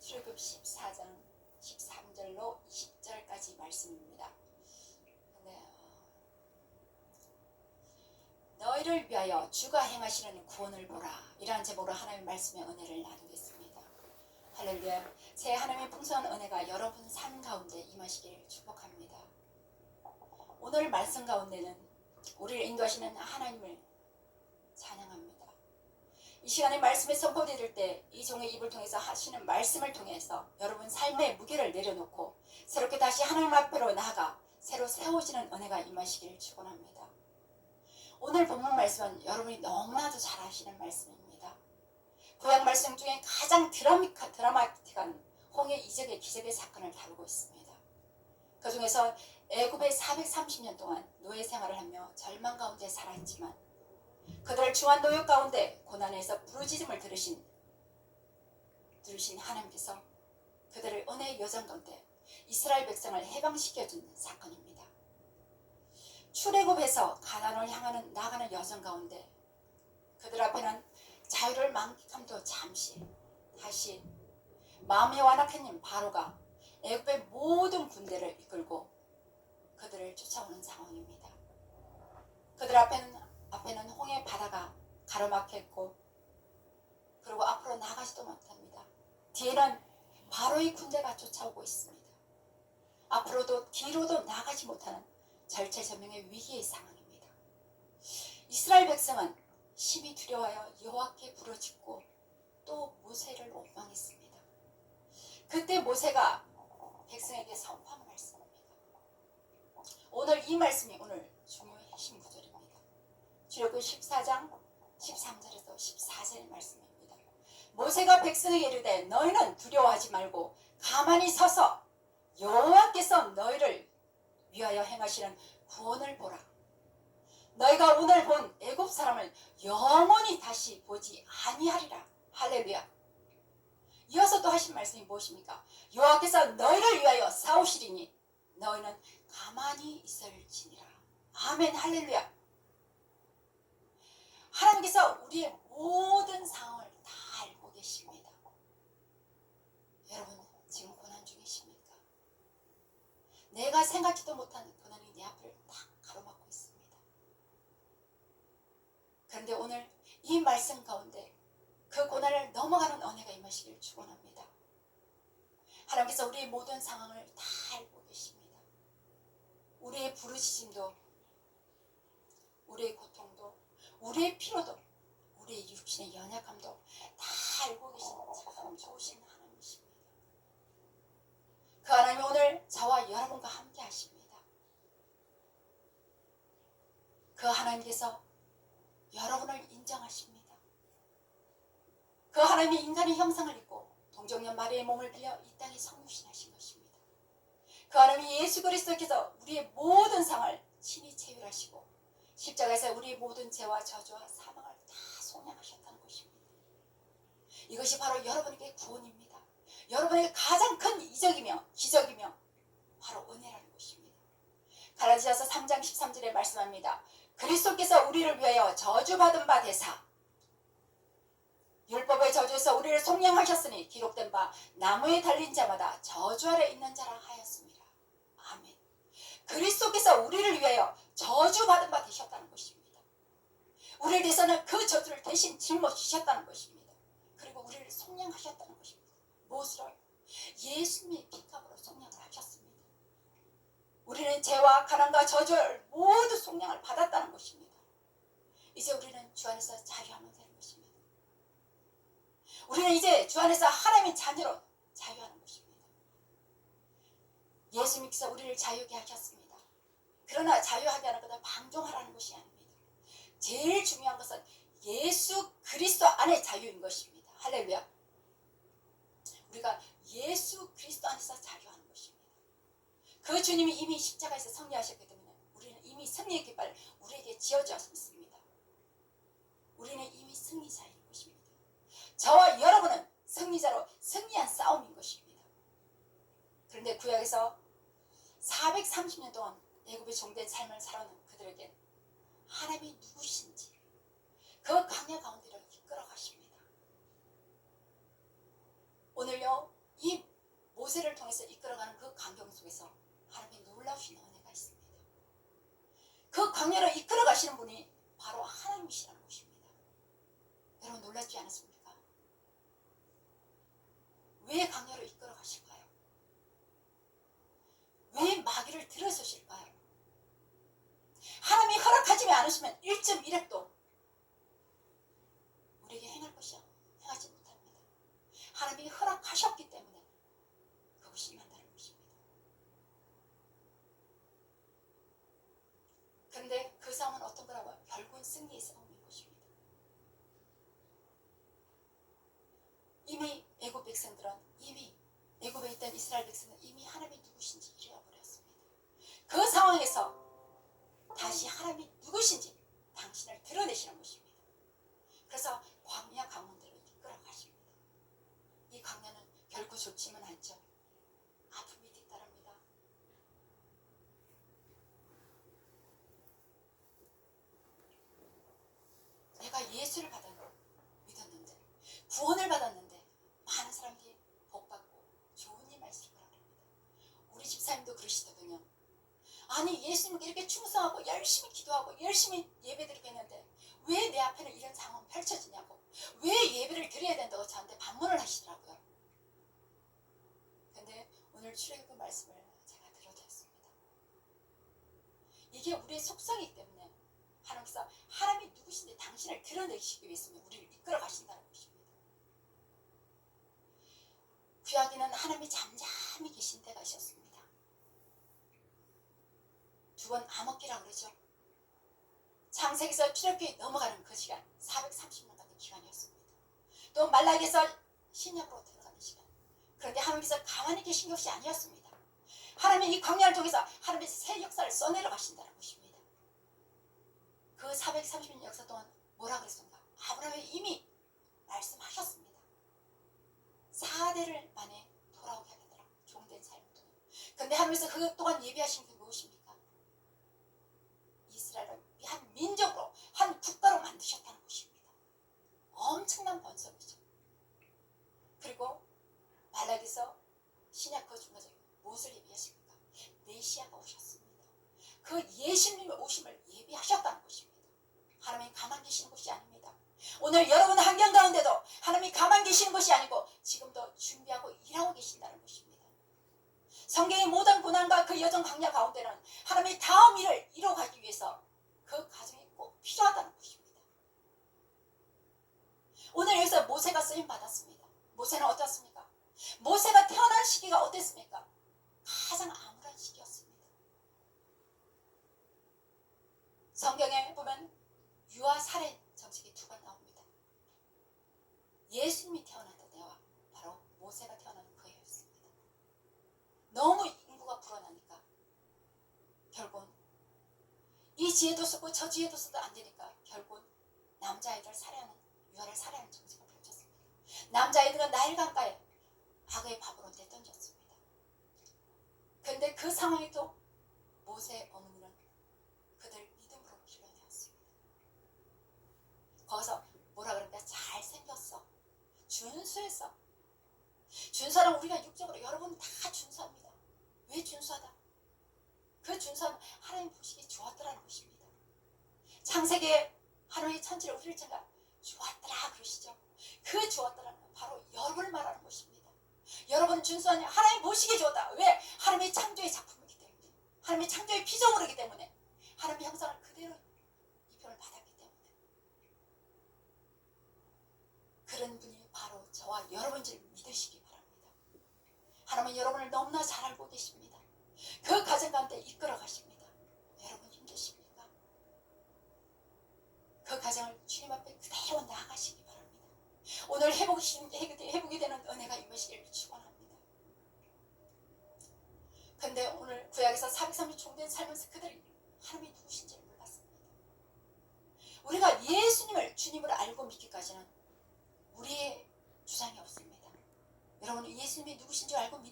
출애굽 14장 13절로 20절까지 말씀입니다. 너희를 위하여 주가 행하시는 구원을 보라, 이러한 제목으로 하나님의 말씀의 은혜를 나누겠습니다. 할렐루야. 제 하나님의 풍성한 은혜가 여러분 삶 가운데 임하시기를 축복합니다. 오늘 말씀 가운데는 우리를 인도하시는 하나님을 찬양합니다. 이 시간에 말씀이 선포될 때 이 종의 입을 통해서 하시는 말씀을 통해서 여러분 삶의 무게를 내려놓고 새롭게 다시 하나님 앞으로 나아가 새로 세워지는 은혜가 임하시기를 축원합니다. 오늘 본문 말씀은 여러분이 너무나도 잘 아시는 말씀입니다. 구약 말씀 중에 가장 드라마틱한 홍해 이적의 기적의 사건을 다루고 있습니다. 그 중에서 애굽에 430년 동안 노예 생활을 하며 절망 가운데 살았지만 그들을 중한 노역 가운데 고난에서 부르짖음을 들으신 하나님께서 그들을 은혜의 여정 가운데 이스라엘 백성을 해방시켜준 사건입니다. 출애굽에서 가나안을 향하는 나가는 여정 가운데 그들 앞에는 자유를 만끽함도 잠시 다시 마음이 완악해진 바로가 애굽의 모든 군대를 이끌고 그들을 쫓아오는 상황입니다. 그들 앞에는 홍해 바다가 가로막혀 있고 그리고 앞으로 나가지도 못합니다. 뒤에는 바로의 군대가 쫓아오고 있습니다. 앞으로도 뒤로도 나가지 못하는 절체절명의 위기의 상황입니다. 이스라엘 백성은 심히 두려워하여 여호와께 부르짖고 또 모세를 원망했습니다. 그때 모세가 백성에게 선포한 말씀입니다. 오늘 이 말씀이 오늘 중요한 핵심 구절입니다. 출애굽 14장 13절에서 14절의 말씀입니다. 모세가 백성에게 이르되 너희는 두려워하지 말고 가만히 서서 여호와께서 너희를 위하여 행하시는 구원을 보라. 너희가 오늘 본 애굽 사람을 영원히 다시 보지 아니하리라. 할렐루야. 이어서 또 하신 말씀이 무엇입니까? 여호와께서 너희를 위하여 싸우시리니 너희는 가만히 있을지니라. 아멘. 할렐루야. 하나님께서 우리의 모든 상황을 다 알고 계십니다. 여러분 지금 고난 중이십니까? 내가 생각지도 못한 고난이 내 앞을 딱 가로막고 있습니다. 그런데 오늘 이 말씀 가운데 그 고난을 넘어가는 은혜가 임하시기를 축원합니다. 하나님께서 우리의 모든 상황을 다 알고 계십니다. 우리의 부르짖음도, 우리의 고통도, 우리의 피로도, 우리의 육신의 연약함도 다 알고 계신 참 좋으신 하나님이십니다. 그 하나님이 오늘 저와 여러분과 함께 하십니다. 그 하나님께서 여러분을 인정하십니다. 그 하나님이 인간의 형상을 입고 동정녀 마리아의 몸을 빌려 이 땅에 성육신하신 것입니다. 그 하나님이 예수 그리스도께서 우리의 모든 상을 친히 체휼하시고 십자가에서 우리의 모든 죄와 저주와 사망을 다 속량하셨다는 것입니다. 이것이 바로 여러분에게 구원입니다. 여러분에게 가장 큰 이적이며 기적이며 바로 은혜라는 것입니다. 갈라디아서 3장 13절에 말씀합니다. 그리스도께서 우리를 위하여 저주받은 바 되사 율법의 저주에서 우리를 속량하셨으니 기록된 바 나무에 달린 자마다 저주 아래 있는 자라 하였습니다. 아멘. 그리스도께서 우리를 위하여 저주받은 바 되셨다는 것입니다. 우리를 위해서는 그 저주를 대신 짊어지셨다는 것입니다. 그리고 우리를 속량하셨다는 것입니다. 무엇으로? 예수님의 피값으로 속량을 하셨습니다. 우리는 죄와 가난과 저주를 모두 속량을 받았다는 것입니다. 이제 우리는 주 안에서 자유하면 되는 것입니다. 우리는 이제 주 안에서 하나님의 자녀로 자유하는 것입니다. 예수님께서 우리를 자유하게 하셨습니다. 그러나 자유하게 하는 것은 방종하라는 것이 아닙니다. 제일 중요한 것은 예수 그리스도 안에 자유인 것입니다. 할렐루야. 우리가 예수 그리스도 안에서 자유하는 것입니다. 그 주님이 이미 십자가에서 승리하셨기 때문에 우리는 이미 승리의 깃발 우리에게 지어져 있습니다. 우리는 이미 승리자인 것입니다. 저와 여러분은 승리자로 승리한 싸움인 것입니다. 그런데 구약에서 430년 동안 애굽의 종된 삶을 살아오는 그들에게 하나님이 누구신지 그 광야 가운데로 이끌어 가십니다. 오늘요 이 모세를 통해서 이끌어가는 그 광경 속에서 하나님의 놀라우신 은혜가 있습니다. 그 광야로 이끌어 가시는 분이 바로 하나님이시라는 것입니다. 여러분 놀랍지 않았습니까? 왜 광야로 이끌어 가실까요? 왜 마귀를 들어서실까요? 하나님이 허락하지 않으시면 1.1핵도 우리에게 행하지 못합니다. 하나님이 허락하셨기 때문에 그것이 임한다는 것입니다. 그런데 그 싸움은 어떤 거라고요? 결국은 승리의 싸움인 것입니다. 이미 애굽 백성들은 이미 애굽에 있던 이스라엘 백성은 이미 하나님이 누구신지 잃어버렸습니다. 그 상황에서 다시 하나님이 누구신지 당신을 드러내시는 것입니다. 그래서 광야 가운데로 이끌어 가십니다. 이 광야는 결코 좋지만 않죠. 아픔이 뒤따릅니다. 내가 예수를 믿었는데 구원을 받았는데 많은 사람들이 복받고 좋은 일 말씀을 합니다. 우리 집사님도 그러시거든요. 아니 예수님께 이렇게 충성하고 열심히 기도하고 열심히 예배드리고 했는데 왜 내 앞에는 이런 상황이 펼쳐지냐고, 왜 예배를 드려야 된다고 저한테 반문을 하시더라고요. 근데 오늘 출애굽 말씀을 제가 들어드렸습니다. 이게 우리의 속성이기 때문에 하나님께서 하나님이 누구신지 당신을 드러내시기 위해서 우리를 이끌어 가신다는 것입니다. 구약에는 하나님이 잠잠히 계신 때가 있었습니다. 두 번 암흑기라고 그러죠. 창세기에서 출애굽기 넘어가는 그 시간 430년 같은 기간이었습니다. 또 말라기에서 신약으로 들어가는 시간. 그런데 하나님께서 가만히 계신 것이 아니었습니다. 하나님이 이 광야를 통해서 하나님의 새 역사를 써내려 가신다는 것입니다. 그 430년 역사 동안 뭐라 그랬습니까? 아브라함이 이미 말씀하셨습니다. 4대를 만에 돌아오게 하겠더라. 종된 삶을 통해. 그런데 하나님께서 그것 동안 예비하신 게 무엇입니까? 이스라엘을 한 민족으로, 한 국가로 만드셨다는 것입니다. 엄청난 번성이죠. 그리고 말라기에서 신약 그 중에서 무엇을 예비하십니까? 메시아가 오셨습니다. 그 예수님의 오심을 예비하셨다는 것입니다. 하나님이 가만 계시는 것이 아닙니다. 오늘 여러분 환경 가운데도 하나님이 가만 계시는 것이 아니고 지금도 준비하고 일하고 계신다는 것입니다. 성경의 모든 고난과 그 여정 광야 가운데는 하나님의 다음 일을 이뤄가기 위해서 그 과정이 꼭 필요하다는 것입니다. 오늘 여기서 모세가 쓰임 받았습니다. 모세는 어떻습니까? 모세가 태어난 시기가 어땠습니까? 가장 암울한 시기였습니다. 성경에 보면 유아 살해 정책이 두 번 나옵니다. 예수님이 태어났던 때와 바로 모세가 태어난 그 해였습니다. 너무 인구가 불어나니까 결국은 이 지혜도 쓰고 저 지혜도 써도 안 되니까 결국은 남자아이들 살해하는, 유아를 살해하는 정책을 펼쳤습니다. 남자아이들은 나일 강가에 악의 밥으로 내던졌습니다. 그런데 그 상황에도 모세의 어머니는 그들 믿음으로 길러내었습니다. 거기서 뭐라 그러니까 잘생겼어, 준수했어. 준수는 우리가 육적으로 여러분 다 준수합니다. 왜 준수하다? 그 준수는 하나님 보시기에 좋았더라는 것입니다. 창세기에 하나님의 천지를 우리를 창가 좋았더라 그러시죠. 그 좋았더라는 건 바로 여러분을 말하는 것입니다. 여러분 준수하냐? 하나님 보시기에 좋았다. 왜? 하나님의 창조의 작품이기 때문에, 하나님의 창조의 피조물이기 때문에, 하나님의 형상을 그대로 입혀를 받았기 때문에. 그런 분이 바로 저와 여러분을 믿으시기 바랍니다. 하나님은 여러분을 너무나 잘 알고 계십니다. 그 과정 가운데 이끌어 가십니다. 여러분 힘드십니까? 그 과정을 주님 앞에 그대로 나아가시기 바랍니다. 오늘 회복이 되는 은혜가 임하시기를 축원합니다. 근데 오늘 구약에서 430 종된 살면서 그들이 하나님이 누구신지를 몰랐습니다. 우리가 예수님을 주님으로 알고 믿기까지는 우리의 주장이 없습니다. 여러분 예수님이 누구신지 알고 믿었습니다.